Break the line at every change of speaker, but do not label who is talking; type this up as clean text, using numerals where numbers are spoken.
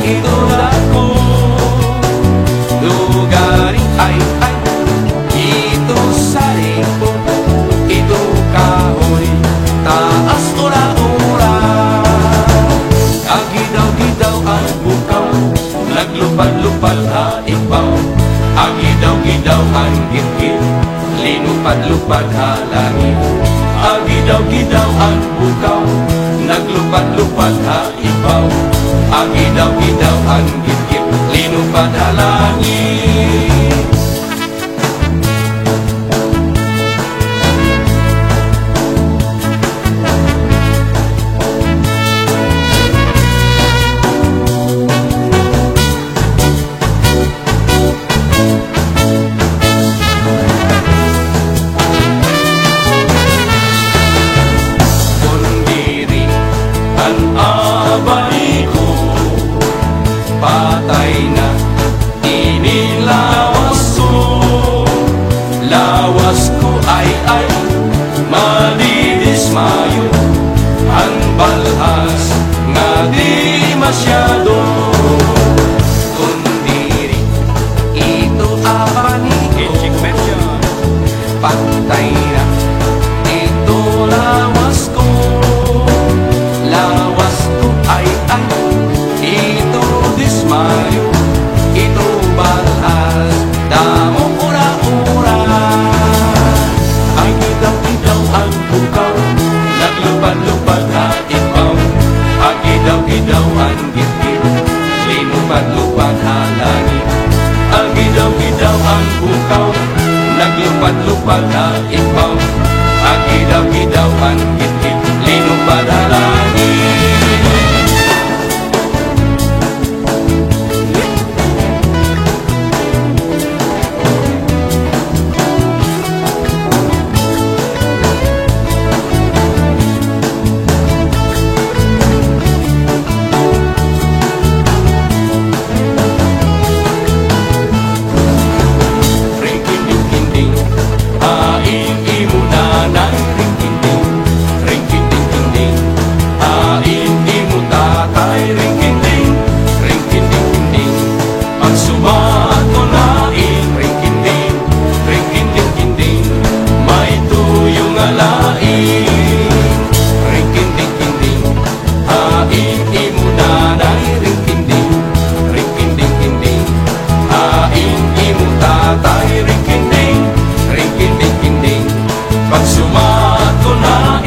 ito dako lugar ay ito saripo ito kahoy taas ora-ora agidaw-gidaw ang bukaw naglupad-lupad ha ibaw agidaw-gidaw ang gitgit linupad-lupad ha langit agidaw-gidaw ang bukaw naglupad-lupad ha ibaw agidaw-gidaw ang gitgit linupad ha langit. Patay na inilawas ko lawas ko ay madidismayo ang balhas nga di masyado kundiri ito abaniko patay na ito lawas ko ay ito dismayo, ito balhas, damo ura-ura. Ay gidaw-gidaw ang bukaw, naglupad-lupad ha ibaw. Ay gidaw-gidaw ang gitgit, linupad-lupad ha langit. Ay gidaw-gidaw ang bukaw, naglupad-lupad ha ibaw. Ay gidaw-gidaw ang gitgit, linupad ha langit.
Pag sumato na